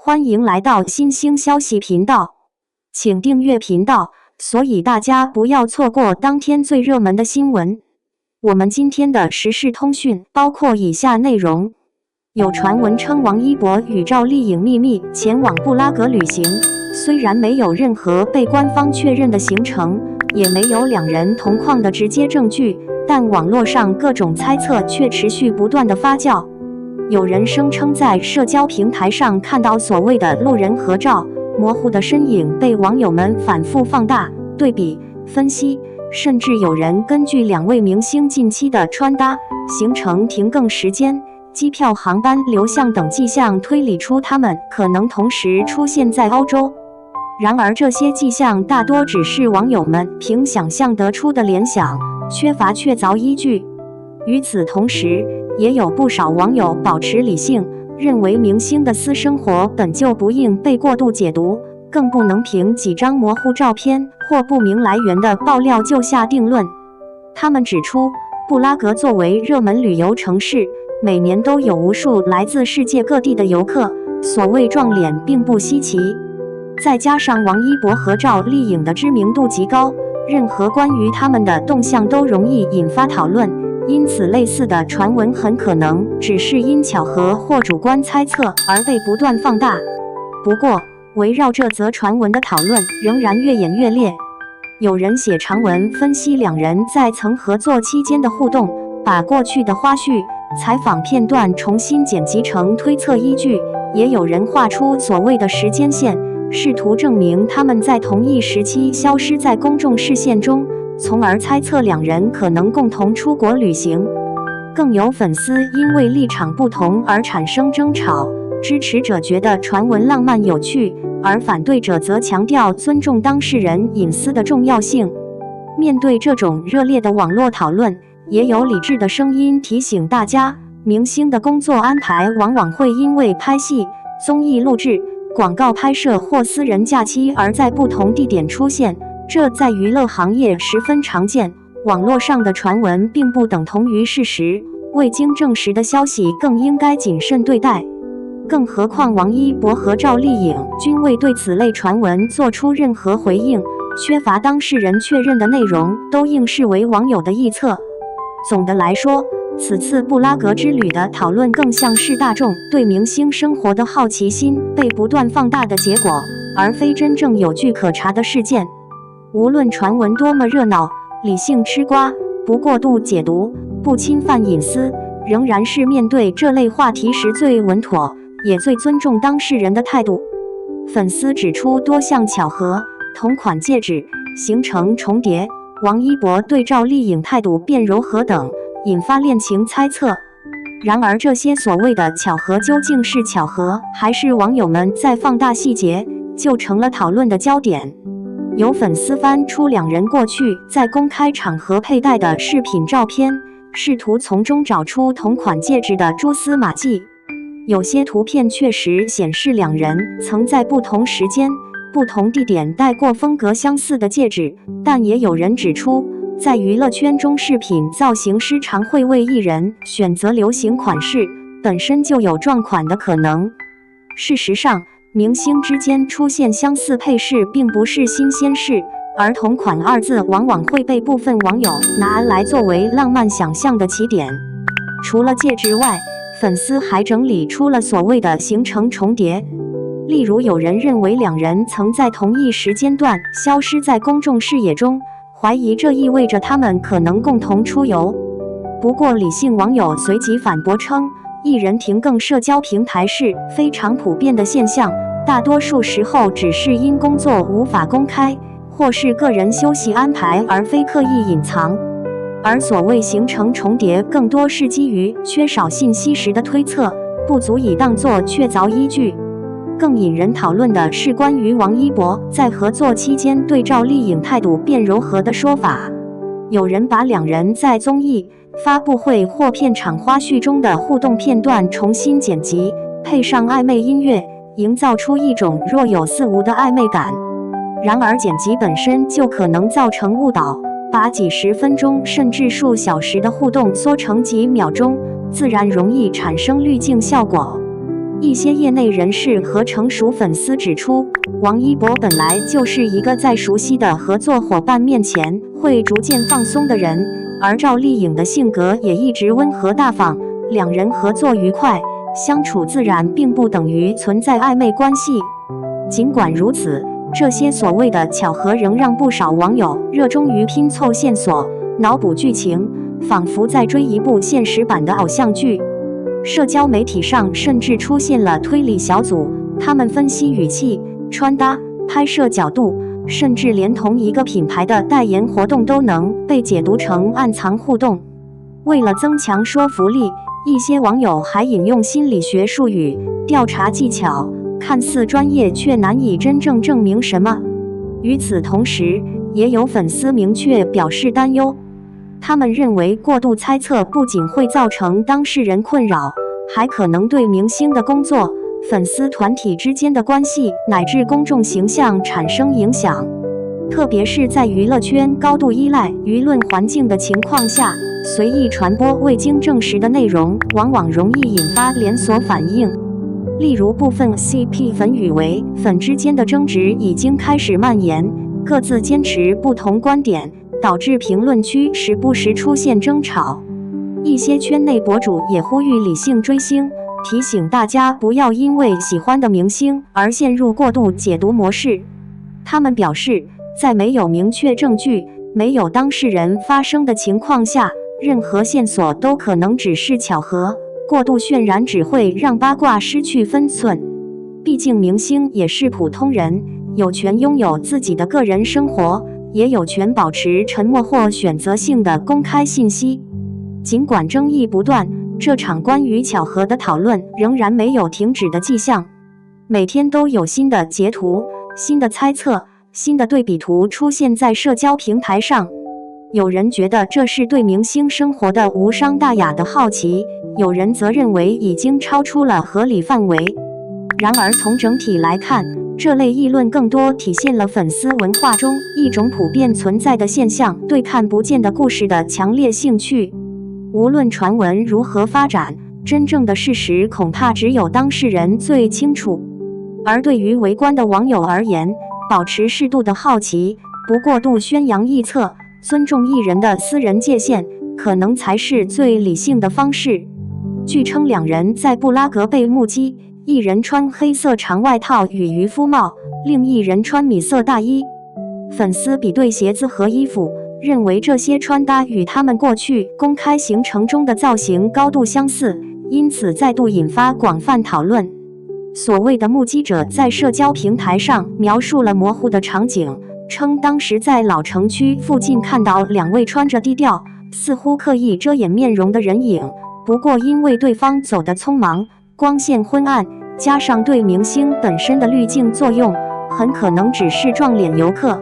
欢迎来到新兴消息频道，请订阅频道，所以大家不要错过当天最热门的新闻。我们今天的时事通讯包括以下内容：有传闻称王一博与赵丽颖秘密前往布拉格旅行，虽然没有任何被官方确认的行程，也没有两人同框的直接证据，但网络上各种猜测却持续不断的发酵。有人声称在社交平台上看到所谓的路人合照，模糊的身影被网友们反复放大、对比、分析，甚至有人根据两位明星近期的穿搭、行程停更时间、机票、航班流向等迹象推理出他们可能同时出现在欧洲。然而，这些迹象大多只是网友们凭想象得出的联想，缺乏确凿依据。与此同时，也有不少网友保持理性，认为明星的私生活本就不应被过度解读，更不能凭几张模糊照片或不明来源的爆料就下定论。他们指出，布拉格作为热门旅游城市，每年都有无数来自世界各地的游客，所谓撞脸并不稀奇。再加上王一博和赵丽颖的知名度极高，任何关于他们的动向都容易引发讨论，因此类似的传闻很可能只是因巧合或主观猜测而被不断放大。不过，围绕这则传闻的讨论仍然越演越烈。有人写长文分析两人在曾合作期间的互动，把过去的花絮、采访片段重新剪辑成推测依据，也有人画出所谓的时间线，试图证明他们在同一时期消失在公众视线中，从而猜测两人可能共同出国旅行。更有粉丝因为立场不同而产生争吵，支持者觉得传闻浪漫有趣，而反对者则强调尊重当事人隐私的重要性。面对这种热烈的网络讨论，也有理智的声音提醒大家，明星的工作安排往往会因为拍戏、综艺录制、广告拍摄或私人假期而在不同地点出现，这在娱乐行业十分常见。网络上的传闻并不等同于事实，未经证实的消息更应该谨慎对待。更何况王一博和赵丽颖均未对此类传闻做出任何回应，缺乏当事人确认的内容都应视为网友的臆测。总的来说，此次布拉格之旅的讨论更像是大众对明星生活的好奇心被不断放大的结果，而非真正有据可查的事件。无论传闻多么热闹，理性吃瓜，不过度解读，不侵犯隐私，仍然是面对这类话题时最稳妥也最尊重当事人的态度。粉丝指出多项巧合，同款戒指、行程重叠，王一博对赵丽颖态度变柔和等，引发恋情猜测。然而，这些所谓的巧合究竟是巧合，还是网友们在放大细节，就成了讨论的焦点。有粉丝翻出两人过去在公开场合佩戴的饰品照片，试图从中找出同款戒指的蛛丝马迹。有些图片确实显示两人曾在不同时间、不同地点戴过风格相似的戒指，但也有人指出，在娱乐圈中，饰品造型师常会为艺人选择流行款式，本身就有撞款的可能。事实上，明星之间出现相似配饰并不是新鲜事，而同款二字往往会被部分网友拿来作为浪漫想象的起点。除了戒指外，粉丝还整理出了所谓的行程重叠，例如有人认为两人曾在同一时间段消失在公众视野中，怀疑这意味着他们可能共同出游。不过理性网友随即反驳称，艺人停更社交平台是非常普遍的现象，大多数时候只是因工作无法公开，或是个人休息安排，而非刻意隐藏。而所谓行程重叠，更多是基于缺少信息时的推测，不足以当作确凿依据。更引人讨论的是关于王一博在合作期间对赵丽颖态度变柔和的说法。有人把两人在综艺、发布会或片场花絮中的互动片段重新剪辑，配上暧昧音乐，营造出一种若有似无的暧昧感。然而剪辑本身就可能造成误导，把几十分钟甚至数小时的互动缩成几秒钟，自然容易产生滤镜效果。一些业内人士和成熟粉丝指出，王一博本来就是一个在熟悉的合作伙伴面前会逐渐放松的人，而赵丽颖的性格也一直温和大方，两人合作愉快，相处自然，并不等于存在暧昧关系。尽管如此，这些所谓的巧合仍让不少网友热衷于拼凑线索、脑补剧情，仿佛在追一部现实版的偶像剧。社交媒体上甚至出现了推理小组，他们分析语气、穿搭、拍摄角度，甚至连同一个品牌的代言活动都能被解读成暗藏互动。为了增强说服力，一些网友还引用心理学术语、调查技巧，看似专业却难以真正证明什么。与此同时，也有粉丝明确表示担忧。他们认为过度猜测不仅会造成当事人困扰，还可能对明星的工作、粉丝团体之间的关系乃至公众形象产生影响。特别是在娱乐圈高度依赖舆论环境的情况下，随意传播未经证实的内容，往往容易引发连锁反应。例如，部分 CP 粉与伪粉之间的争执已经开始蔓延，各自坚持不同观点，导致评论区时不时出现争吵。一些圈内博主也呼吁理性追星，提醒大家不要因为喜欢的明星而陷入过度解读模式。他们表示，在没有明确证据、没有当事人发声的情况下，任何线索都可能只是巧合，过度渲染只会让八卦失去分寸。毕竟明星也是普通人，有权拥有自己的个人生活，也有权保持沉默或选择性的公开信息。尽管争议不断，这场关于巧合的讨论仍然没有停止的迹象。每天都有新的截图、新的猜测、新的对比图出现在社交平台上。有人觉得这是对明星生活的无伤大雅的好奇，有人则认为已经超出了合理范围。然而从整体来看，这类议论更多体现了粉丝文化中一种普遍存在的现象，对看不见的故事的强烈兴趣。无论传闻如何发展，真正的事实恐怕只有当事人最清楚。而对于围观的网友而言，保持适度的好奇，不过度宣扬臆测，尊重艺人的私人界限，可能才是最理性的方式。据称两人在布拉格被目击，一人穿黑色长外套与渔夫帽，另一人穿米色大衣。粉丝比对鞋子和衣服，认为这些穿搭与他们过去公开行程中的造型高度相似，因此再度引发广泛讨论。所谓的目击者在社交平台上描述了模糊的场景，称当时在老城区附近看到两位穿着低调、似乎刻意遮掩面容的人影，不过因为对方走得匆忙，光线昏暗，加上对明星本身的滤镜作用，很可能只是撞脸游客。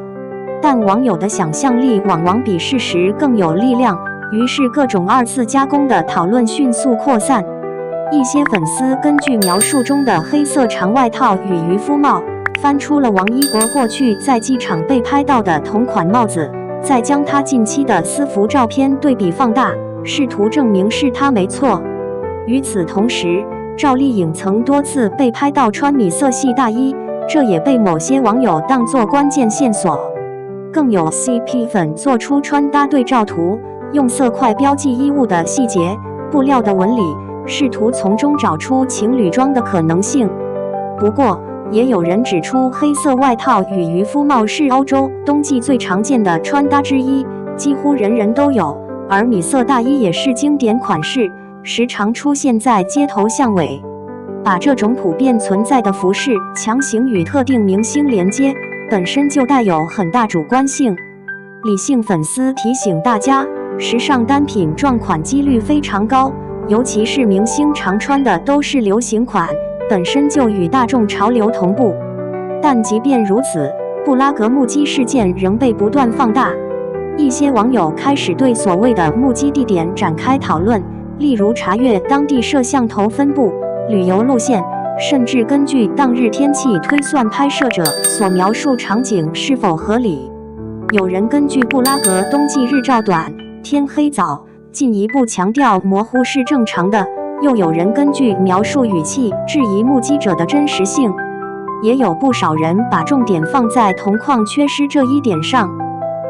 但网友的想象力往往比事实更有力量，于是各种二次加工的讨论迅速扩散。一些粉丝根据描述中的黑色长外套与渔夫帽，翻出了王一博过去在机场被拍到的同款帽子，再将他近期的私服照片对比放大，试图证明是他没错。与此同时，赵丽颖曾多次被拍到穿米色系大衣，这也被某些网友当作关键线索。更有 CP 粉做出穿搭对照图，用色块标记衣物的细节、布料的纹理，试图从中找出情侣装的可能性。不过，也有人指出，黑色外套与渔夫帽是欧洲冬季最常见的穿搭之一，几乎人人都有，而米色大衣也是经典款式，时常出现在街头巷尾。把这种普遍存在的服饰强行与特定明星连接，本身就带有很大主观性。理性粉丝提醒大家，时尚单品撞款几率非常高，尤其是明星常穿的都是流行款，本身就与大众潮流同步。但即便如此，布拉格目击事件仍被不断放大。一些网友开始对所谓的目击地点展开讨论，例如查阅当地摄像头分布、旅游路线，甚至根据当日天气推算拍摄者所描述场景是否合理。有人根据布拉格冬季日照短、天黑早，进一步强调模糊是正常的，又有人根据描述语气质疑目击者的真实性，也有不少人把重点放在铜矿缺失这一点上。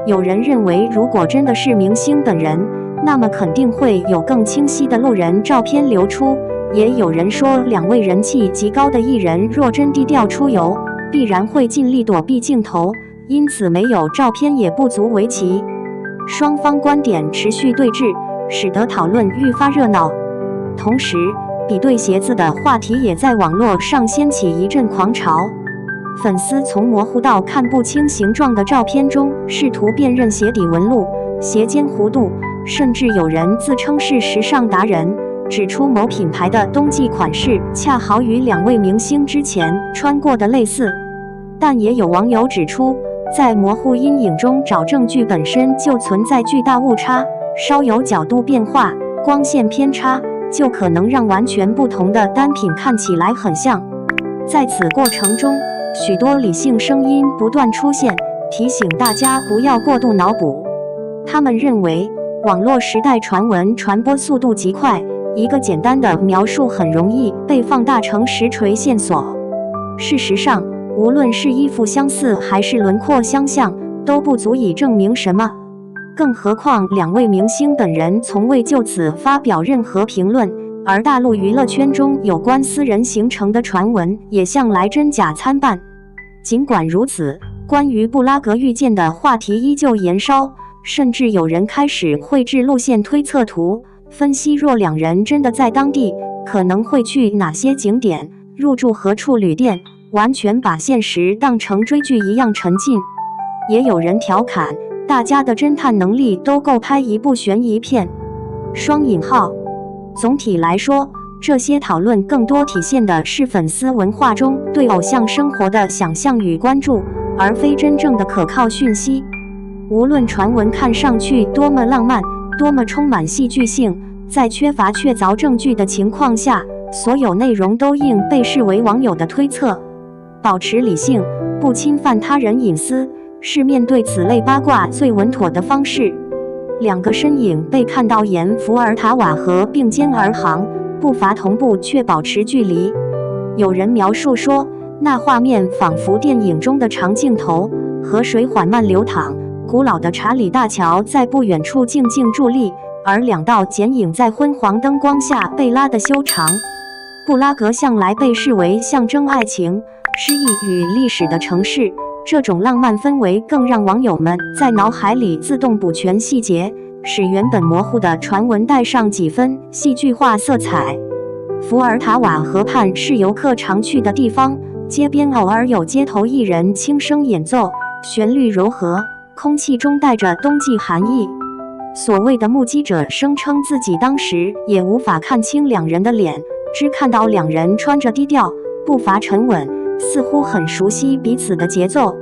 有人认为，如果真的是明星本人，那么肯定会有更清晰的路人照片流出。也有人说，两位人气极高的艺人若真低调出游，必然会尽力躲避镜头，因此没有照片也不足为奇。双方观点持续对峙，使得讨论愈发热闹。同时，比对鞋子的话题也在网络上掀起一阵狂潮。粉丝从模糊到看不清形状的照片中试图辨认鞋底纹路、鞋尖弧度，甚至有人自称是时尚达人，指出某品牌的冬季款式恰好与两位明星之前穿过的类似。但也有网友指出，在模糊阴影中找证据本身就存在巨大误差，稍有角度变化、光线偏差，就可能让完全不同的单品看起来很像。在此过程中，许多理性声音不断出现，提醒大家不要过度脑补。他们认为，网络时代传闻传播速度极快，一个简单的描述很容易被放大成实锤线索。事实上，无论是衣服相似还是轮廓相像，都不足以证明什么。更何况，两位明星本人从未就此发表任何评论，而大陆娱乐圈中有关私人形成的传闻也向来真假参半。尽管如此，关于布拉格遇见的话题依旧延烧，甚至有人开始绘制路线推测图，分析若两人真的在当地，可能会去哪些景点，入住何处旅店，完全把现实当成追剧一样沉浸。也有人调侃，大家的侦探能力都够拍一部悬疑片。双引号。总体来说，这些讨论更多体现的是粉丝文化中对偶像生活的想象与关注，而非真正的可靠讯息。无论传闻看上去多么浪漫，多么充满戏剧性，在缺乏确凿证据的情况下，所有内容都应被视为网友的推测。保持理性，不侵犯他人隐私，是面对此类八卦最稳妥的方式。两个身影被看到沿伏尔塔瓦河并肩而行，步伐同步却保持距离。有人描述说，那画面仿佛电影中的长镜头，河水缓慢流淌，古老的查理大桥在不远处静静伫立，而两道剪影在昏黄灯光下被拉得修长。布拉格向来被视为象征爱情、诗意与历史的城市，这种浪漫氛围更让网友们在脑海里自动补全细节，使原本模糊的传闻带上几分戏剧化色彩。伏尔塔瓦河畔是游客常去的地方，街边偶尔有街头艺人轻声演奏，旋律柔和，空气中带着冬季寒意。所谓的目击者声称自己当时也无法看清两人的脸，只看到两人穿着低调，步伐沉稳，似乎很熟悉彼此的节奏。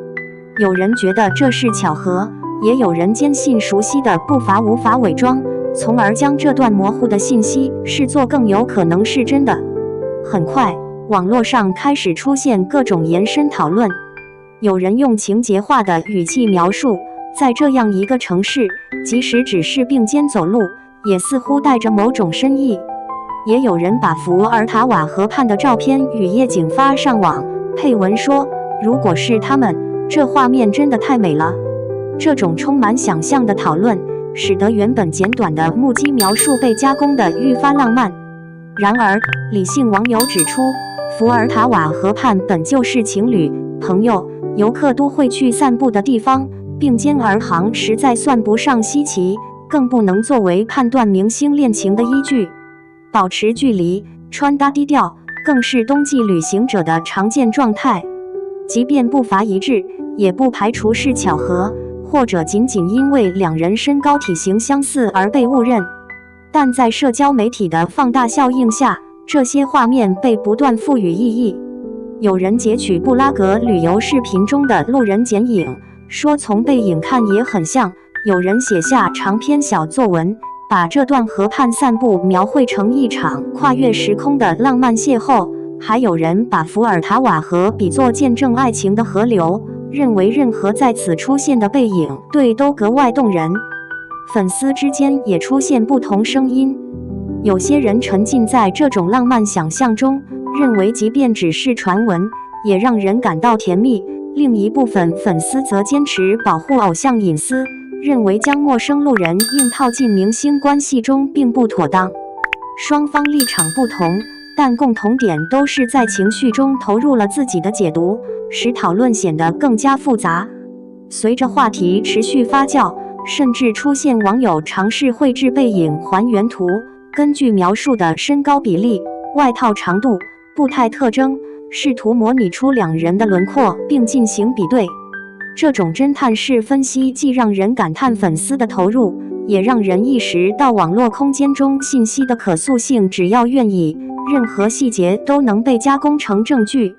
有人觉得这是巧合，也有人坚信熟悉的步伐无法伪装，从而将这段模糊的信息视作更有可能是真的。很快，网络上开始出现各种延伸讨论。有人用情节化的语气描述，在这样一个城市，即使只是并肩走路，也似乎带着某种深意。也有人把伏尔塔瓦河畔的照片与夜景发上网，配文说，如果是他们，这画面真的太美了。这种充满想象的讨论，使得原本简短的目击描述被加工得愈发浪漫。然而，理性网友指出，伏尔塔瓦河畔本就是情侣、朋友、游客都会去散步的地方，并肩而行实在算不上稀奇，更不能作为判断明星恋情的依据。保持距离，穿搭低调，更是冬季旅行者的常见状态。即便步伐一致，也不排除是巧合，或者仅仅因为两人身高体型相似而被误认。但在社交媒体的放大效应下，这些画面被不断赋予意义。有人截取布拉格旅游视频中的路人剪影，说从背影看也很像。有人写下长篇小作文，把这段河畔散步描绘成一场跨越时空的浪漫邂逅。还有人把伏尔塔瓦河比作见证爱情的河流，认为任何在此出现的背影都格外动人。粉丝之间也出现不同声音。有些人沉浸在这种浪漫想象中，认为即便只是传闻，也让人感到甜蜜。另一部分粉丝则坚持保护偶像隐私，认为将陌生路人硬套进明星关系中并不妥当。双方立场不同，但共同点都是在情绪中投入了自己的解读，使讨论显得更加复杂。随着话题持续发酵，甚至出现网友尝试绘制背影还原图，根据描述的身高比例、外套长度、步态特征，试图模拟出两人的轮廓并进行比对。这种侦探式分析既让人感叹粉丝的投入，也让人意识到网络空间中信息的可塑性。只要愿意，任何细节都能被加工成证据。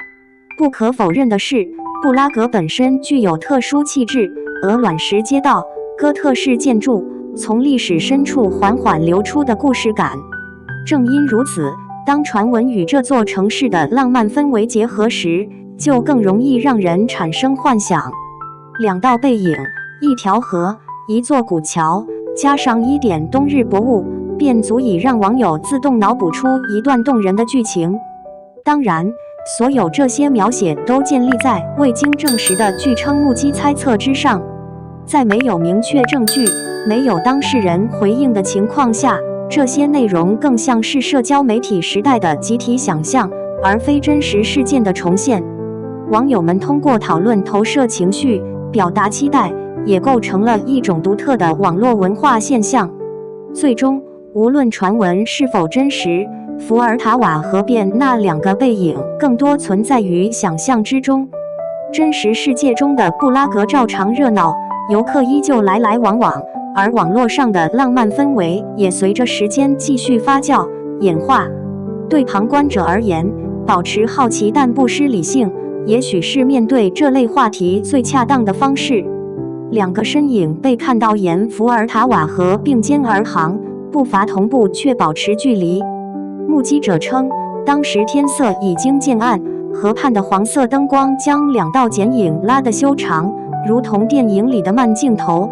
不可否认的是，布拉格本身具有特殊气质，鹅卵石街道、哥特式建筑，从历史深处缓缓流出的故事感。正因如此，当传闻与这座城市的浪漫氛围结合时，就更容易让人产生幻想。两道背影，一条河，一座古桥，加上一点冬日薄雾，便足以让网友自动脑补出一段动人的剧情。当然，所有这些描写都建立在未经证实的据称目击猜测之上。在没有明确证据、没有当事人回应的情况下，这些内容更像是社交媒体时代的集体想象，而非真实事件的重现。网友们通过讨论投射情绪，表达期待，也构成了一种独特的网络文化现象。最终，无论传闻是否真实，伏尔塔瓦河边那两个背影更多存在于想象之中。真实世界中的布拉格照常热闹，游客依旧来来往往，而网络上的浪漫氛围也随着时间继续发酵、演化。对旁观者而言，保持好奇但不失理性，也许是面对这类话题最恰当的方式。两个身影被看到沿伏尔塔瓦河并肩而行，步伐同步却保持距离。目击者称，当时天色已经渐暗，河畔的黄色灯光将两道剪影拉得修长，如同电影里的慢镜头。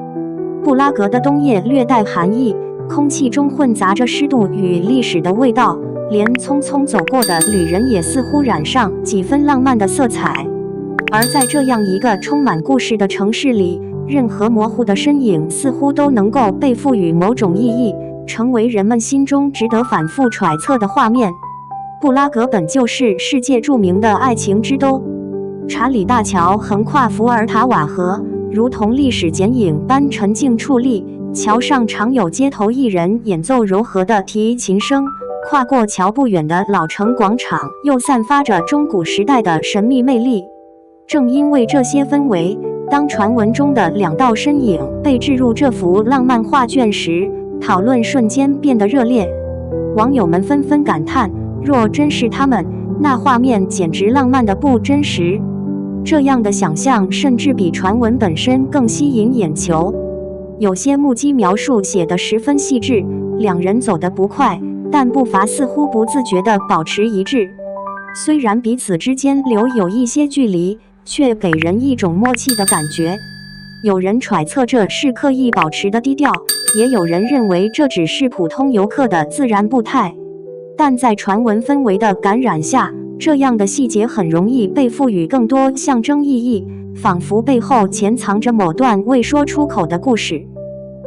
布拉格的冬夜略带寒意，空气中混杂着湿度与历史的味道，连匆匆走过的旅人也似乎染上几分浪漫的色彩。而在这样一个充满故事的城市里，任何模糊的身影似乎都能够被赋予某种意义，成为人们心中值得反复揣测的画面。布拉格本就是世界著名的爱情之都，查理大桥横跨伏尔塔瓦河，如同历史剪影般沉静矗立。桥上常有街头艺人演奏柔和的提琴声，跨过桥不远的老城广场又散发着中古时代的神秘魅力。正因为这些氛围，当传闻中的两道身影被置入这幅浪漫画卷时，讨论瞬间变得热烈。网友们纷纷感叹，若真是他们，那画面简直浪漫的不真实。这样的想象甚至比传闻本身更吸引眼球。有些目击描述写得十分细致，两人走得不快，但步伐似乎不自觉地保持一致。虽然彼此之间留有一些距离，却给人一种默契的感觉。有人揣测这是刻意保持的低调，也有人认为这只是普通游客的自然步态。但在传闻氛围的感染下，这样的细节很容易被赋予更多象征意义，仿佛背后潜藏着某段未说出口的故事。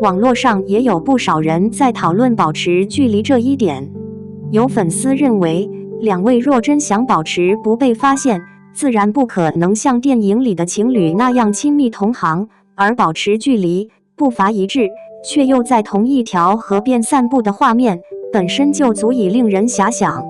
网络上也有不少人在讨论保持距离这一点。有粉丝认为，两位若真想保持不被发现，自然不可能像电影里的情侣那样亲密同行，而保持距离、步伐一致，却又在同一条河边散步的画面，本身就足以令人遐想。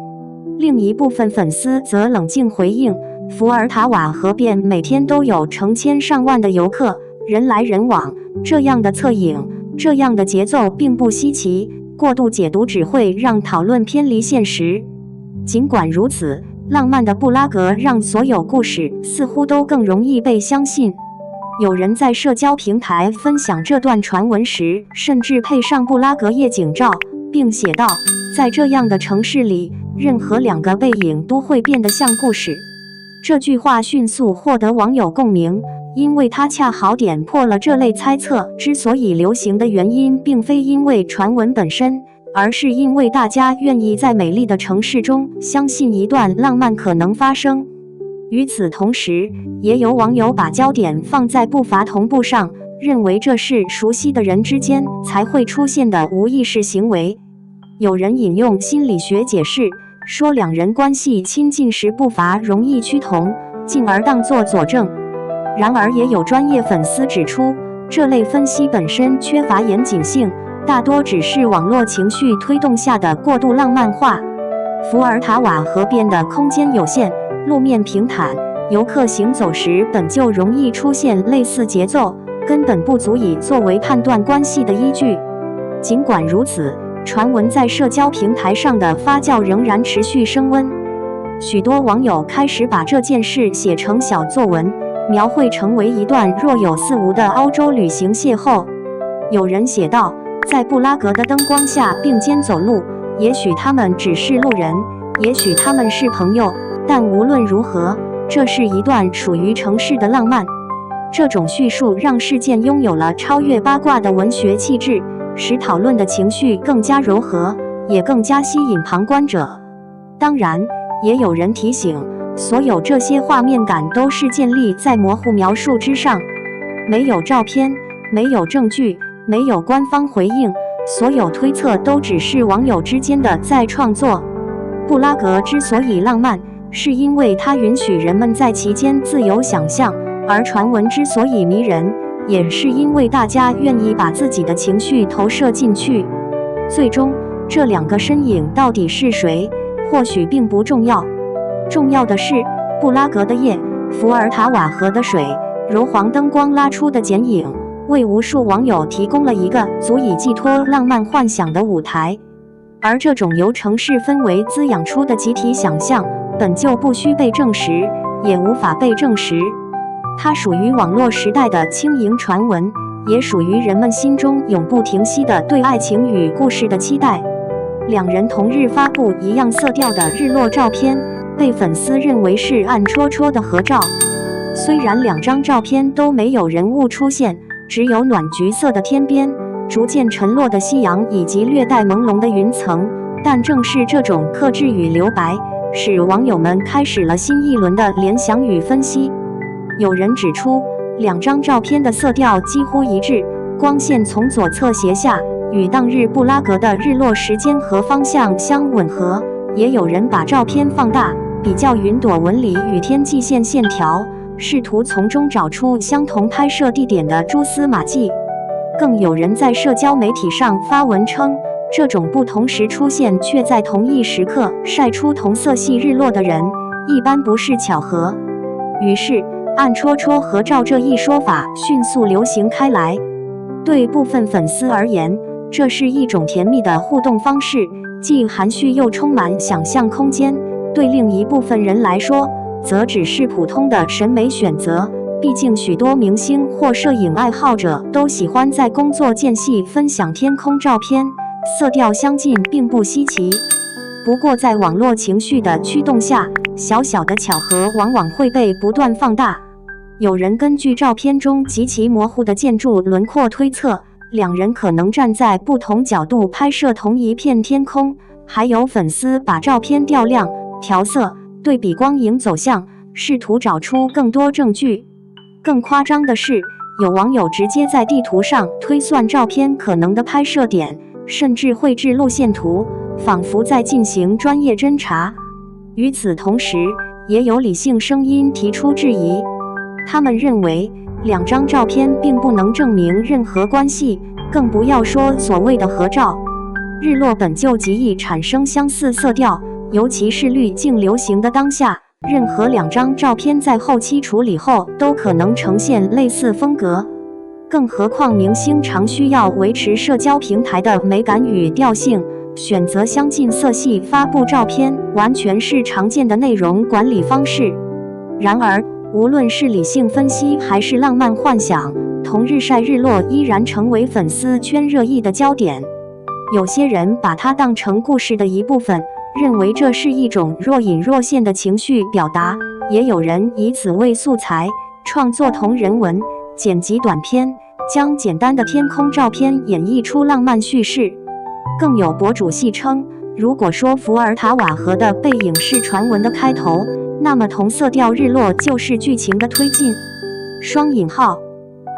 另一部分粉丝则冷静回应，伏尔塔瓦河边每天都有成千上万的游客，人来人往，这样的侧影，这样的节奏并不稀奇，过度解读只会让讨论偏离现实。尽管如此，浪漫的布拉格让所有故事似乎都更容易被相信。有人在社交平台分享这段传闻时，甚至配上布拉格夜景照，并写道，在这样的城市里，任何两个背影都会变得像故事。这句话迅速获得网友共鸣，因为它恰好点破了这类猜测之所以流行的原因，并非因为传闻本身，而是因为大家愿意在美丽的城市中相信一段浪漫可能发生。与此同时，也有网友把焦点放在步伐同步上，认为这是熟悉的人之间才会出现的无意识行为。有人引用心理学解释，说两人关系亲近时步伐容易趋同，进而当作佐证。然而，也有专业粉丝指出，这类分析本身缺乏严谨性，大多只是网络情绪推动下的过度浪漫化。伏尔塔瓦河边的空间有限，路面平坦，游客行走时本就容易出现类似节奏，根本不足以作为判断关系的依据。尽管如此，传闻在社交平台上的发酵仍然持续升温。许多网友开始把这件事写成小作文，描绘成为一段若有似无的欧洲旅行邂逅。有人写道，在布拉格的灯光下并肩走路，也许他们只是路人，也许他们是朋友，但无论如何，这是一段属于城市的浪漫。这种叙述让事件拥有了超越八卦的文学气质，使讨论的情绪更加柔和，也更加吸引旁观者。当然，也有人提醒，所有这些画面感都是建立在模糊描述之上，没有照片，没有证据，没有官方回应，所有推测都只是网友之间的再创作。布拉格之所以浪漫，是因为它允许人们在其间自由想象，而传闻之所以迷人，也是因为大家愿意把自己的情绪投射进去。最终，这两个身影到底是谁，或许并不重要。重要的是，布拉格的夜，伏尔塔瓦河的水，柔黄灯光拉出的剪影，为无数网友提供了一个足以寄托浪漫幻想的舞台。而这种由城市氛围滋养出的集体想象，本就不需被证实，也无法被证实。它属于网络时代的轻盈传闻，也属于人们心中永不停息的对爱情与故事的期待。两人同日发布一样色调的日落照片，被粉丝认为是暗戳戳的合照。虽然两张照片都没有人物出现，只有暖橘色的天边，逐渐沉落的夕阳以及略带朦胧的云层，但正是这种克制与留白，使网友们开始了新一轮的联想与分析。有人指出，两张照片的色调几乎一致，光线从左侧斜下，与当日布拉格的日落时间和方向相吻合。也有人把照片放大，比较云朵纹理与天际线线条，试图从中找出相同拍摄地点的蛛丝马迹。更有人在社交媒体上发文称，这种不同时出现却在同一时刻晒出同色系日落的人，一般不是巧合。于是，暗戳戳合照这一说法迅速流行开来。对部分粉丝而言，这是一种甜蜜的互动方式，既含蓄又充满想象空间。对另一部分人来说，则只是普通的审美选择。毕竟许多明星或摄影爱好者都喜欢在工作间隙分享天空照片，色调相近并不稀奇。不过在网络情绪的驱动下，小小的巧合往往会被不断放大。有人根据照片中极其模糊的建筑轮廓推测，两人可能站在不同角度拍摄同一片天空。还有粉丝把照片调亮、调色、对比光影走向，试图找出更多证据。更夸张的是，有网友直接在地图上推算照片可能的拍摄点，甚至绘制路线图，仿佛在进行专业侦查。与此同时，也有理性声音提出质疑，他们认为两张照片并不能证明任何关系，更不要说所谓的合照。日落本就极易产生相似色调，尤其是滤镜流行的当下，任何两张照片在后期处理后都可能呈现类似风格。更何况明星常需要维持社交平台的美感与调性，选择相近色系发布照片完全是常见的内容管理方式。然而，无论是理性分析还是浪漫幻想，同日晒日落依然成为粉丝圈热议的焦点。有些人把它当成故事的一部分，认为这是一种若隐若现的情绪表达，也有人以此为素材，创作同人文、剪辑短片，将简单的天空照片演绎出浪漫叙事。更有博主戏称，如果说伏尔塔瓦河的背影是传闻的开头，那么同色调日落就是剧情的推进。双引号。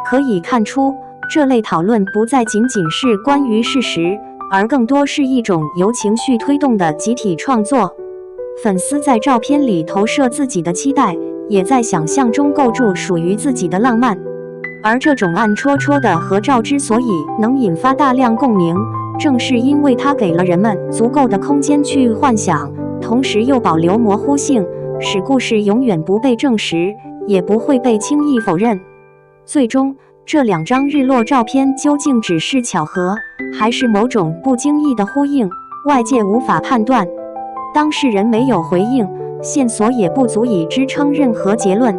可以看出，这类讨论不再仅仅是关于事实，而更多是一种由情绪推动的集体创作。粉丝在照片里投射自己的期待，也在想象中构筑属于自己的浪漫。而这种暗戳戳的合照之所以能引发大量共鸣，正是因为它给了人们足够的空间去幻想，同时又保留模糊性，使故事永远不被证实，也不会被轻易否认。最终，这2张日落照片究竟只是巧合，还是某种不经意的呼应，外界无法判断。当事人没有回应，线索也不足以支撑任何结论。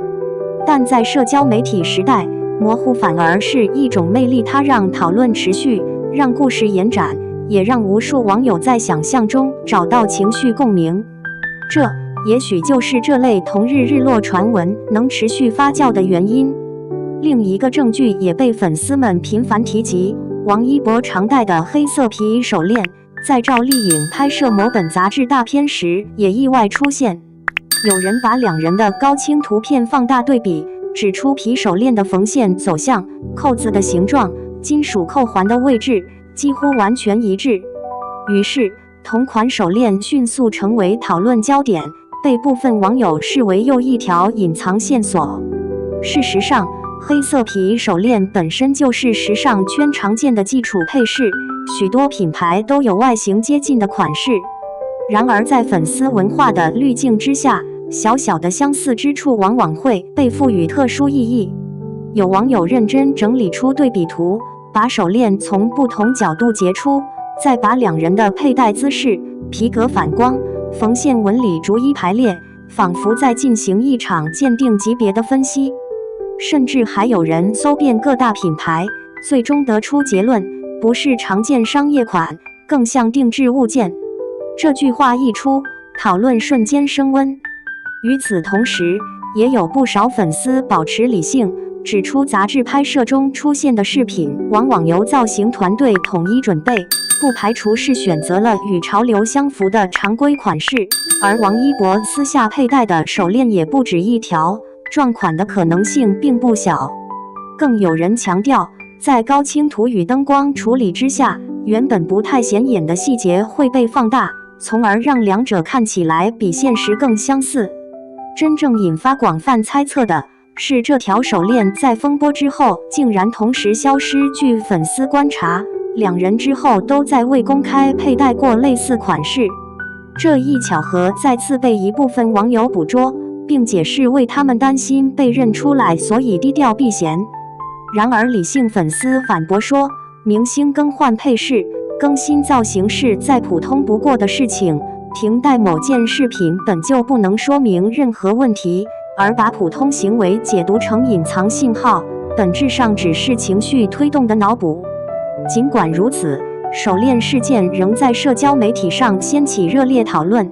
但在社交媒体时代，模糊反而是一种魅力，它让讨论持续，让故事延展，也让无数网友在想象中找到情绪共鸣。这也许就是这类同日日落传闻能持续发酵的原因。另一个证据也被粉丝们频繁提及，王一博常戴的黑色皮手链，在赵丽颖拍摄某本杂志大片时也意外出现。有人把2人的高清图片放大对比，指出皮手链的缝线走向、扣子的形状、金属扣环的位置几乎完全一致。于是，同款手链迅速成为讨论焦点，被部分网友视为又一条隐藏线索。事实上，黑色皮手链本身就是时尚圈常见的基础配饰，许多品牌都有外形接近的款式。然而，在粉丝文化的滤镜之下，小小的相似之处往往会被赋予特殊意义。有网友认真整理出对比图，把手链从不同角度截出，再把2人的佩戴姿势、皮革反光、缝线纹理逐一排列，仿佛在进行一场鉴定级别的分析。甚至还有人搜遍各大品牌，最终得出结论，不是常见商业款，更像定制物件。这句话一出，讨论瞬间升温。与此同时，也有不少粉丝保持理性，指出杂志拍摄中出现的饰品往往由造型团队统一准备，不排除是选择了与潮流相符的常规款式。而王一博私下佩戴的手链也不止一条，撞款的可能性并不小。更有人强调，在高清图与灯光处理之下，原本不太显眼的细节会被放大，从而让2者看起来比现实更相似。真正引发广泛猜测的是，这条手链在风波之后竟然同时消失。据粉丝观察，2人之后都在未公开佩戴过类似款式。这一巧合再次被一部分网友捕捉，并解释为他们担心被认出来，所以低调避嫌。然而理性粉丝反驳说，明星更换配饰、更新造型是再普通不过的事情，停戴某件饰品本就不能说明任何问题，而把普通行为解读成隐藏信号，本质上只是情绪推动的脑补。尽管如此，手链事件仍在社交媒体上掀起热烈讨论。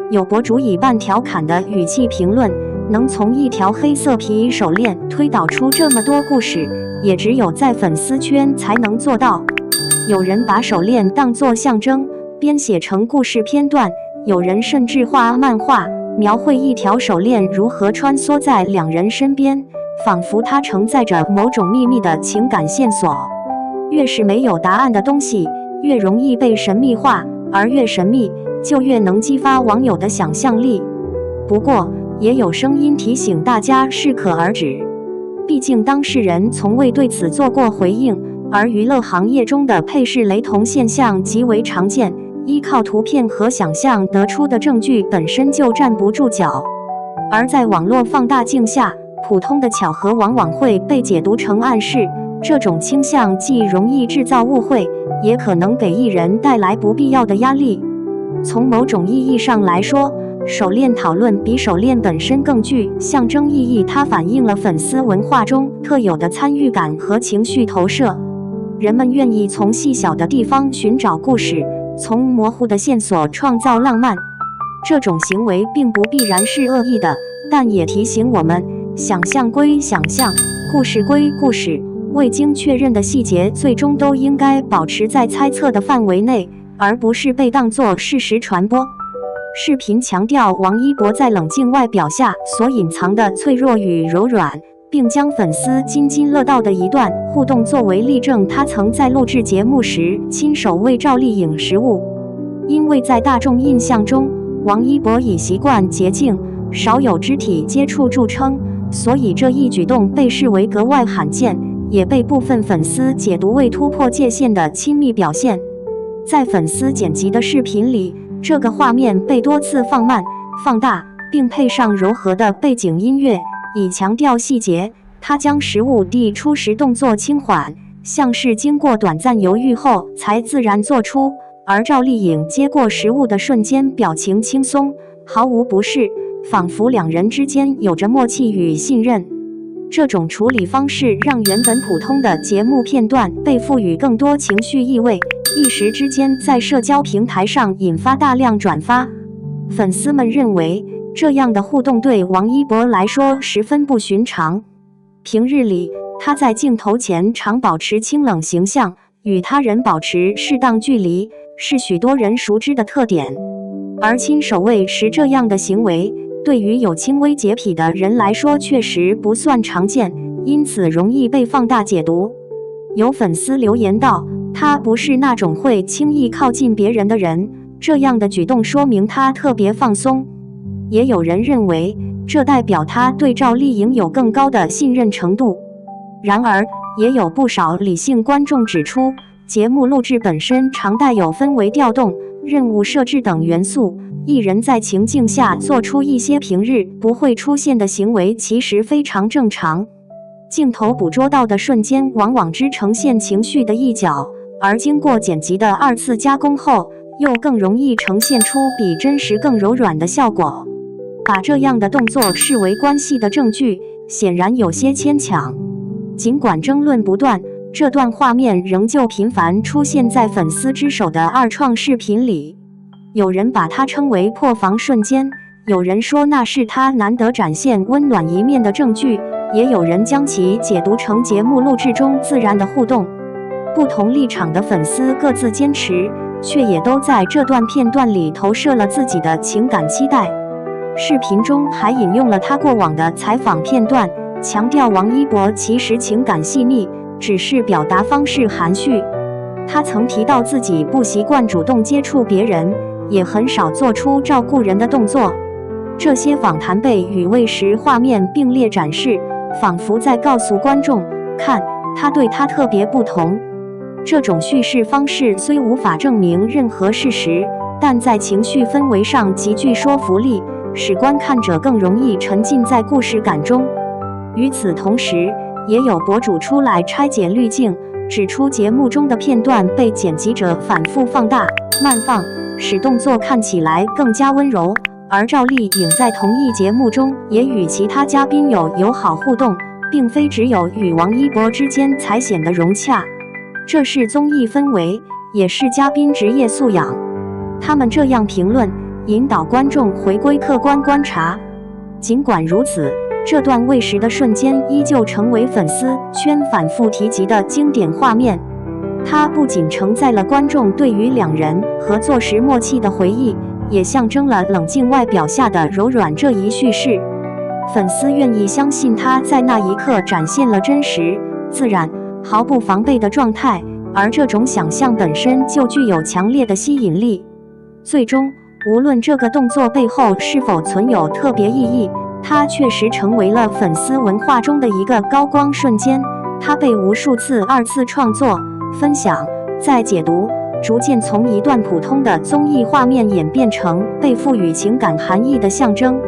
有博主以半调侃的语气评论，能从一条黑色皮手链推导出这么多故事，也只有在粉丝圈才能做到。有人把手链当作象征，编写成故事片段，有人甚至画漫画，描绘一条手链如何穿梭在2人身边，仿佛它承载着某种秘密的情感线索。越是没有答案的东西，越容易被神秘化，而越神秘，就越能激发网友的想象力。不过，也有声音提醒大家适可而止，毕竟当事人从未对此做过回应，而娱乐行业中的配饰雷同现象极为常见，依靠图片和想象得出的证据本身就站不住脚。而在网络放大镜下，普通的巧合往往会被解读成暗示，这种倾向既容易制造误会，也可能给艺人带来不必要的压力。从某种意义上来说，手链讨论比手链本身更具象征意义，它反映了粉丝文化中特有的参与感和情绪投射。人们愿意从细小的地方寻找故事，从模糊的线索创造浪漫。这种行为并不必然是恶意的，但也提醒我们，想象归想象，故事归故事，未经确认的细节最终都应该保持在猜测的范围内，而不是被当作事实传播。视频强调王一博在冷静外表下所隐藏的脆弱与柔软，并将粉丝津津乐道的一段互动作为例证。他曾在录制节目时亲手为赵丽颖食物。因为在大众印象中，王一博以习惯洁净、少有肢体接触著称，所以这一举动被视为格外罕见，也被部分粉丝解读为突破界限的亲密表现。在粉丝剪辑的视频里，这个画面被多次放慢、放大，并配上柔和的背景音乐，以强调细节。他将食物递出时动作轻缓，像是经过短暂犹豫后才自然做出，而赵丽颖接过食物的瞬间表情轻松，毫无不适，仿佛两人之间有着默契与信任。这种处理方式让原本普通的节目片段被赋予更多情绪意味，一时之间在社交平台上引发大量转发。粉丝们认为，这样的互动对王一博来说十分不寻常。平日里，他在镜头前常保持清冷形象，与他人保持适当距离，是许多人熟知的特点。而亲手喂食这样的行为，对于有轻微洁癖的人来说确实不算常见，因此容易被放大解读。有粉丝留言道，他不是那种会轻易靠近别人的人，这样的举动说明他特别放松。也有人认为，这代表他对赵丽颖有更高的信任程度。然而，也有不少理性观众指出，节目录制本身常带有氛围调动、任务设置等元素，艺人在情境下做出一些平日不会出现的行为，其实非常正常。镜头捕捉到的瞬间往往只呈现情绪的一角，而经过剪辑的二次加工后，又更容易呈现出比真实更柔软的效果。把这样的动作视为关系的证据，显然有些牵强。尽管争论不断，这段画面仍旧频繁出现在粉丝之手的二创视频里。有人把它称为破防瞬间，有人说那是他难得展现温暖一面的证据，也有人将其解读成节目录制中自然的互动。不同立场的粉丝各自坚持，却也都在这段片段里投射了自己的情感期待。视频中还引用了他过往的采访片段，强调王一博其实情感细腻，只是表达方式含蓄。他曾提到自己不习惯主动接触别人，也很少做出照顾人的动作。这些访谈被与喂食画面并列展示，仿佛在告诉观众，看，他对他特别不同。这种叙事方式虽无法证明任何事实，但在情绪氛围上极具说服力，使观看者更容易沉浸在故事感中。与此同时，也有博主出来拆解滤镜，指出节目中的片段被剪辑者反复放大、慢放，使动作看起来更加温柔。而赵丽颖在同一节目中也与其他嘉宾有友好互动，并非只有与王一博之间才显得融洽。这是综艺氛围，也是嘉宾职业素养。他们这样评论，引导观众回归客观观察。尽管如此，这段喂食的瞬间依旧成为粉丝圈反复提及的经典画面。它不仅承载了观众对于两人合作时默契的回忆，也象征了冷静外表下的柔软这一叙事。粉丝愿意相信他在那一刻展现了真实、自然、毫不防备的状态，而这种想象本身就具有强烈的吸引力。最终，无论这个动作背后是否存有特别意义，它确实成为了粉丝文化中的一个高光瞬间。它被无数次二次创作、分享、再解读，逐渐从一段普通的综艺画面演变成被赋予情感含义的象征。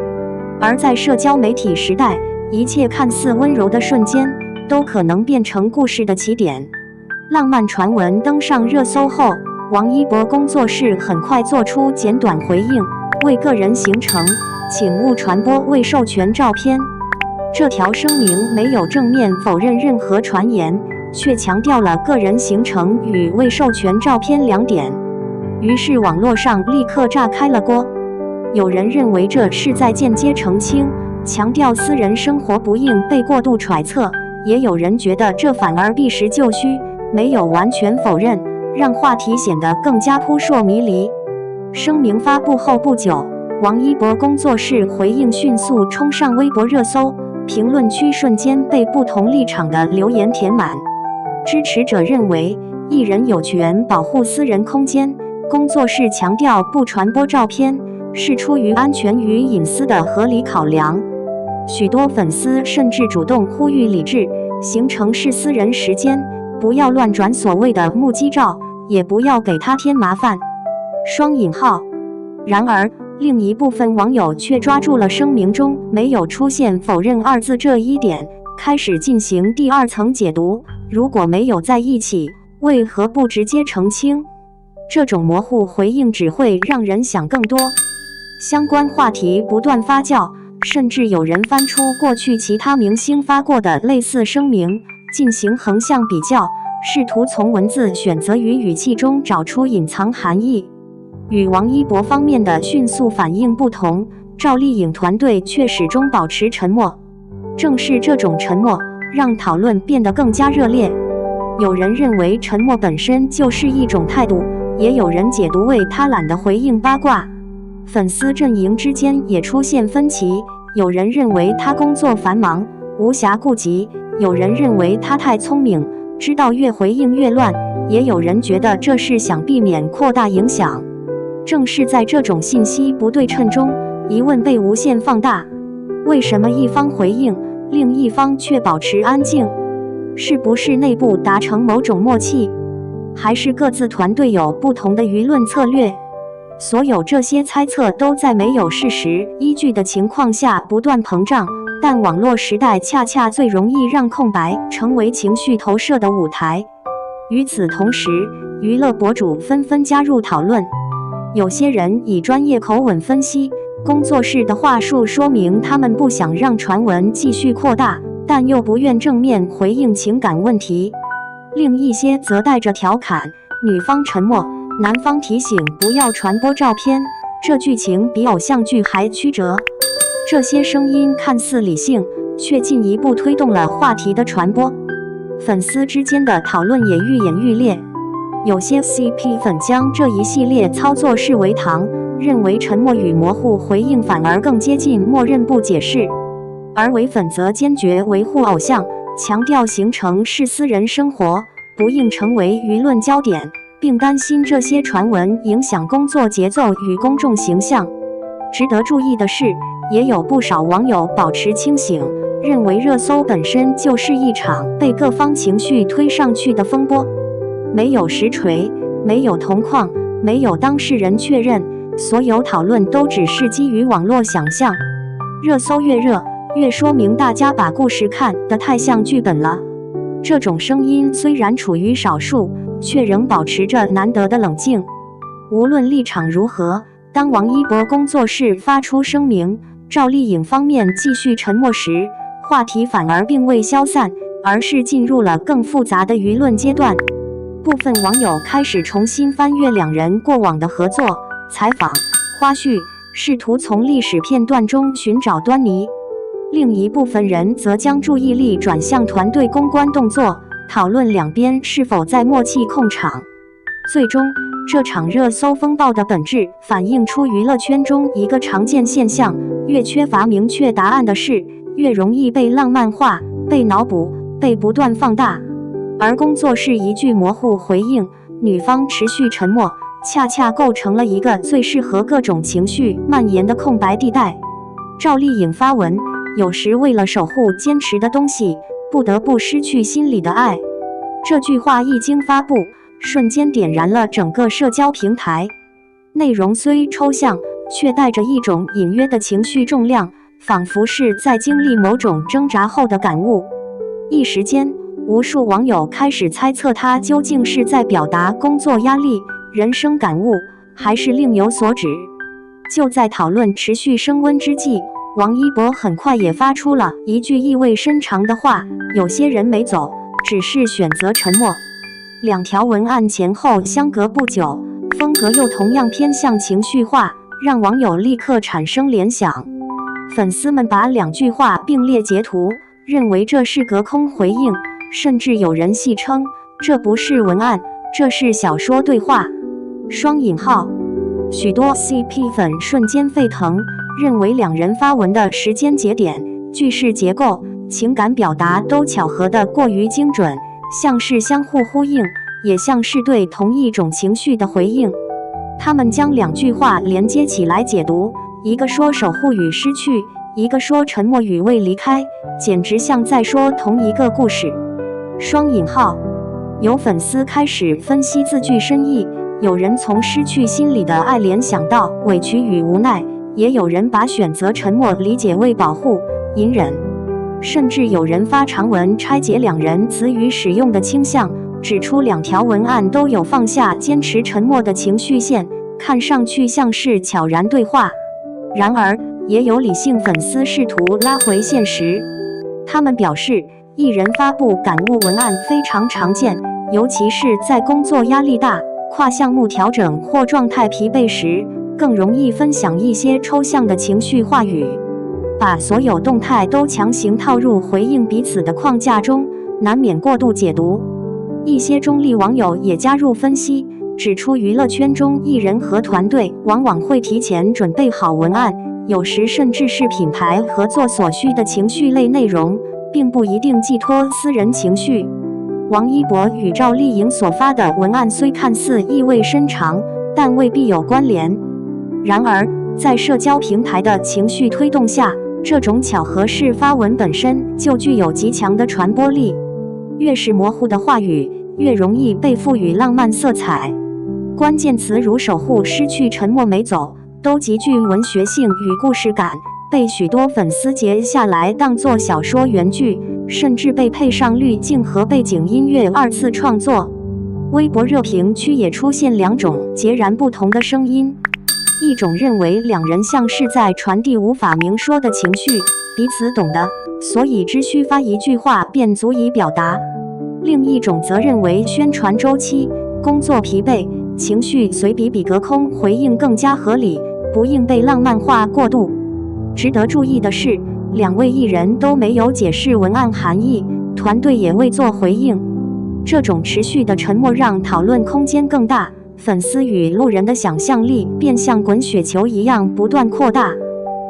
而在社交媒体时代，一切看似温柔的瞬间，都可能变成故事的起点。浪漫传闻登上热搜后，王一博工作室很快做出简短回应，为个人行程，请勿传播未授权照片。这条声明没有正面否认任何传言，却强调了个人行程与未授权照片两点。于是网络上立刻炸开了锅。有人认为这是在间接澄清，强调私人生活不应被过度揣测，也有人觉得这反而避实就虚，没有完全否认，让话题显得更加扑朔迷离。声明发布后不久，王一博工作室回应迅速冲上微博热搜，评论区瞬间被不同立场的留言填满。支持者认为，艺人有权保护私人空间，工作室强调不传播照片，是出于安全与隐私的合理考量。许多粉丝甚至主动呼吁理智，行程是私人时间，不要乱转所谓的目击照，也不要给他添麻烦。双引号。然而，另一部分网友却抓住了声明中没有出现否认二字这一点，开始进行第二层解读。如果没有在一起，为何不直接澄清？这种模糊回应只会让人想更多。相关话题不断发酵，甚至有人翻出过去其他明星发过的类似声明，进行横向比较，试图从文字选择与语气中找出隐藏含义。与王一博方面的迅速反应不同，赵丽颖团队却始终保持沉默。正是这种沉默，让讨论变得更加热烈。有人认为沉默本身就是一种态度，也有人解读为他懒得回应八卦。粉丝阵营之间也出现分歧，有人认为他工作繁忙，无暇顾及，有人认为他太聪明，知道越回应越乱，也有人觉得这是想避免扩大影响。正是在这种信息不对称中，疑问被无限放大。为什么一方回应，另一方却保持安静？是不是内部达成某种默契，还是各自团队有不同的舆论策略？所有这些猜测都在没有事实依据的情况下不断膨胀，但网络时代恰恰最容易让空白成为情绪投射的舞台。与此同时，娱乐博主纷纷加入讨论。有些人以专业口吻分析工作室的话术，说明他们不想让传闻继续扩大，但又不愿正面回应情感问题。另一些则带着调侃，女方沉默，男方提醒不要传播照片，这剧情比偶像剧还曲折。这些声音看似理性，却进一步推动了话题的传播。粉丝之间的讨论也愈演愈烈。有些 CP 粉将这一系列操作视为糖，认为沉默与模糊回应反而更接近默认不解释，而唯粉则坚决维护偶像，强调行程是私人生活，不应成为舆论焦点，并担心这些传闻影响工作节奏与公众形象。值得注意的是，也有不少网友保持清醒，认为热搜本身就是一场被各方情绪推上去的风波。没有实锤，没有同框，没有当事人确认，所有讨论都只是基于网络想象。热搜越热，越说明大家把故事看得太像剧本了。这种声音虽然处于少数，却仍保持着难得的冷静。无论立场如何，当王一博工作室发出声明，赵丽颖方面继续沉默时，话题反而并未消散，而是进入了更复杂的舆论阶段。部分网友开始重新翻阅两人过往的合作、采访、花絮，试图从历史片段中寻找端倪。另一部分人则将注意力转向团队公关动作，讨论两边是否在默契控场。最终，这场热搜风暴的本质反映出娱乐圈中一个常见现象：越缺乏明确答案的事，越容易被浪漫化、被脑补、被不断放大。而工作室一句模糊回应，女方持续沉默，恰恰构成了一个最适合各种情绪蔓延的空白地带。赵丽颖发文，有时为了守护坚持的东西，不得不失去心里的爱。这句话一经发布，瞬间点燃了整个社交平台。内容虽抽象，却带着一种隐约的情绪重量，仿佛是在经历某种挣扎后的感悟。一时间，无数网友开始猜测他究竟是在表达工作压力、人生感悟，还是另有所指。就在讨论持续升温之际，王一博很快也发出了一句意味深长的话：有些人没走，只是选择沉默。两条文案前后相隔不久，风格又同样偏向情绪化，让网友立刻产生联想。粉丝们把两句话并列截图，认为这是隔空回应，甚至有人戏称这不是文案，这是小说对话。双引号。许多 CP 粉瞬间沸腾，认为两人发文的时间节点、句式结构、情感表达都巧合得过于精准，像是相互呼应，也像是对同一种情绪的回应。他们将两句话连接起来解读，一个说守护与失去，一个说沉默与未离开，简直像在说同一个故事。双引号。有粉丝开始分析字句深意，有人从失去心里的爱联想到委屈与无奈，也有人把选择沉默理解为保护、隐忍，甚至有人发长文拆解两人词语使用的倾向，指出两条文案都有放下坚持沉默的情绪线，看上去像是悄然对话。然而，也有理性粉丝试图拉回现实，他们表示，艺人发布感悟文案非常常见，尤其是在工作压力大、跨项目调整或状态疲惫时，更容易分享一些抽象的情绪话语，把所有动态都强行套入回应彼此的框架中，难免过度解读。一些中立网友也加入分析，指出娱乐圈中艺人和团队往往会提前准备好文案，有时甚至是品牌合作所需的情绪类内容，并不一定寄托私人情绪。王一博与赵丽颖所发的文案虽看似意味深长，但未必有关联。然而，在社交平台的情绪推动下，这种巧合式发文本身就具有极强的传播力。越是模糊的话语，越容易被赋予浪漫色彩。关键词如守护、失去、沉默、没走，都极具文学性与故事感，被许多粉丝截下来当作小说原句，甚至被配上滤镜和背景音乐二次创作。微博热评区也出现两种截然不同的声音，一种认为两人像是在传递无法明说的情绪，彼此懂得，所以只需发一句话便足以表达；另一种则认为宣传周期、工作疲惫、情绪随比比隔空回应更加合理，不应被浪漫化过度。值得注意的是，两位艺人都没有解释文案含义，团队也未做回应。这种持续的沉默让讨论空间更大，粉丝与路人的想象力便像滚雪球一样不断扩大。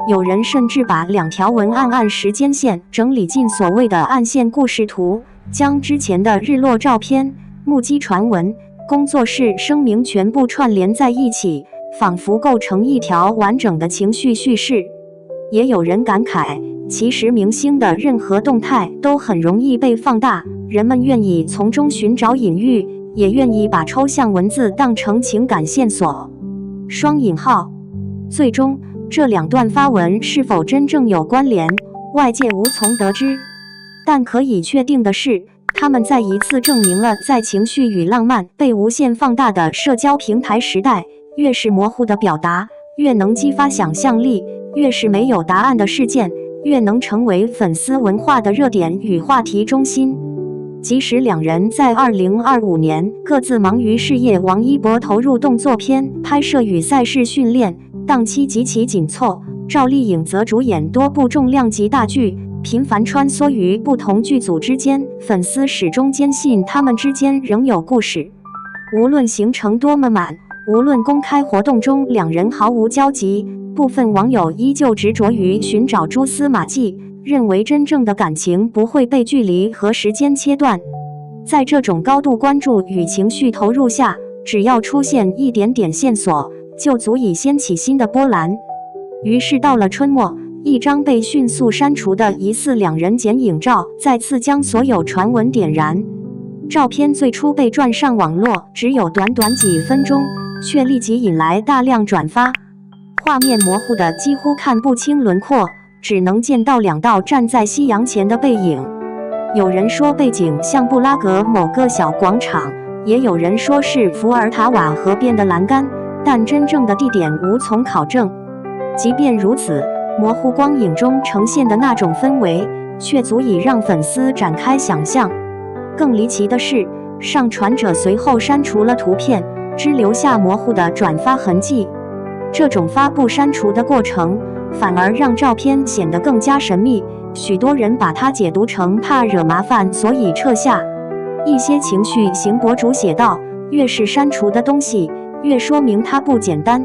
有人甚至把两条文案按时间线整理进所谓的暗线故事图，将之前的日落照片、目击传闻、工作室声明全部串联在一起，仿佛构成一条完整的情绪叙事。也有人感慨，其实明星的任何动态都很容易被放大，人们愿意从中寻找隐喻，也愿意把抽象文字当成情感线索。双引号。最终，这两段发文是否真正有关联，外界无从得知。但可以确定的是，他们再一次证明了，在情绪与浪漫被无限放大的社交平台时代，越是模糊的表达，越能激发想象力；越是没有答案的事件，越能成为粉丝文化的热点与话题中心。即使两人在2025年各自忙于事业，王一博投入动作片拍摄与赛事训练，档期极其紧凑；赵丽颖则主演多部重量级大剧，频繁穿梭于不同剧组之间，粉丝始终坚信他们之间仍有故事。无论行程多么满，无论公开活动中两人毫无交集，部分网友依旧执着于寻找蛛丝马迹，认为真正的感情不会被距离和时间切断。在这种高度关注与情绪投入下，只要出现一点点线索，就足以掀起新的波澜。于是到了春末，一张被迅速删除的疑似两人剪影照再次将所有传闻点燃。照片最初被转上网络，只有短短几分钟，却立即引来大量转发。画面模糊的几乎看不清轮廓，只能见到两道站在夕阳前的背影。有人说背景像布拉格某个小广场，也有人说是伏尔塔瓦河边的栏杆，但真正的地点无从考证。即便如此，模糊光影中呈现的那种氛围，却足以让粉丝展开想象。更离奇的是，上传者随后删除了图片，只留下模糊的转发痕迹。这种发布删除的过程，反而让照片显得更加神秘，许多人把它解读成怕惹麻烦所以撤下。一些情绪型博主写道，越是删除的东西，越说明它不简单。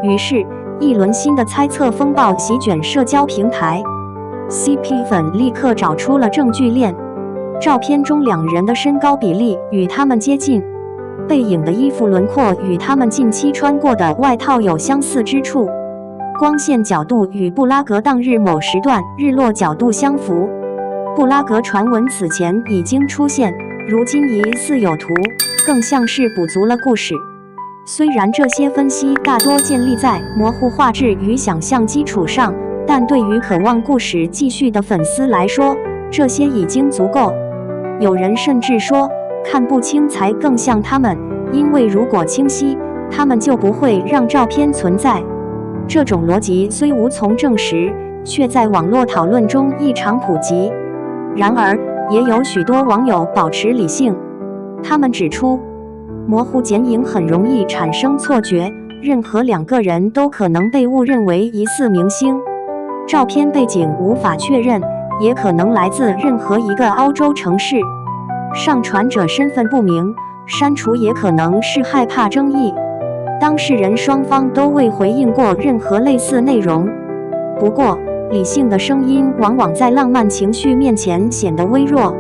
于是，一轮新的猜测风暴席卷社交平台。CP 粉立刻找出了证据链，照片中两人的身高比例与他们接近，背影的衣服轮廓与他们近期穿过的外套有相似之处，光线角度与布拉格当日某时段日落角度相符。布拉格传闻此前已经出现，如今疑似有图，更像是补足了故事。虽然这些分析大多建立在模糊画质与想象基础上，但对于渴望故事继续的粉丝来说，这些已经足够。有人甚至说，看不清才更像他们，因为如果清晰，他们就不会让照片存在。这种逻辑虽无从证实，却在网络讨论中异常普及。然而，也有许多网友保持理性，他们指出，模糊剪影很容易产生错觉，任何两个人都可能被误认为疑似明星。照片背景无法确认，也可能来自任何一个欧洲城市。上传者身份不明，删除也可能是害怕争议。当事人双方都未回应过任何类似内容。不过，理性的声音往往在浪漫情绪面前显得微弱。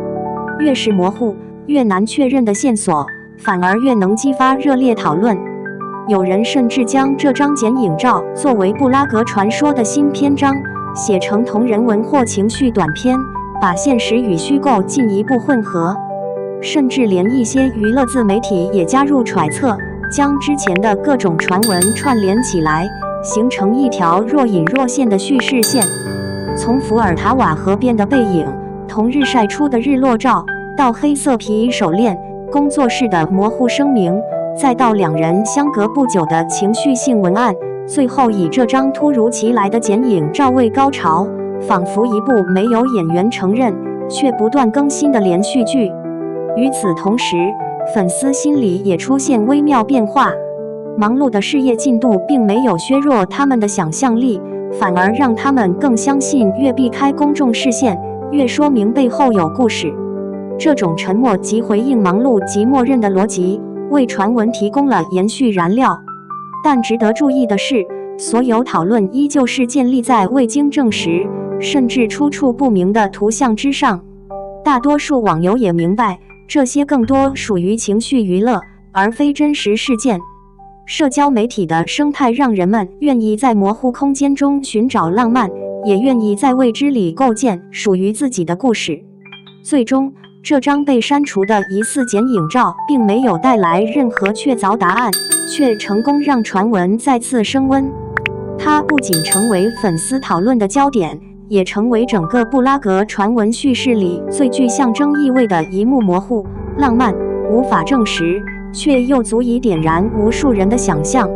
越是模糊、越难确认的线索，反而越能激发热烈讨论。有人甚至将这张剪影照作为布拉格传说的新篇章，写成同人文或情绪短篇，把现实与虚构进一步混合。甚至连一些娱乐自媒体也加入揣测，将之前的各种传闻串联起来，形成一条若隐若现的叙事线。从伏尔塔瓦河边的背影、同日晒出的日落照，到黑色皮手链、工作室的模糊声明，再到两人相隔不久的情绪性文案，最后以这张突如其来的剪影照为高潮，仿佛一部没有演员承认却不断更新的连续剧。与此同时，粉丝心里也出现微妙变化。忙碌的事业进度并没有削弱他们的想象力，反而让他们更相信越避开公众视线，越说明背后有故事。这种沉默及回应忙碌及默认的逻辑，为传闻提供了延续燃料。但值得注意的是，所有讨论依旧是建立在未经证实，甚至出处不明的图像之上。大多数网友也明白，这些更多属于情绪娱乐，而非真实事件。社交媒体的生态让人们愿意在模糊空间中寻找浪漫，也愿意在未知里构建属于自己的故事。最终，这张被删除的疑似剪影照并没有带来任何确凿答案，却成功让传闻再次升温。它不仅成为粉丝讨论的焦点，也成为整个布拉格传闻叙事里最具象征意味的一幕模糊、浪漫、无法证实，却又足以点燃无数人的想象。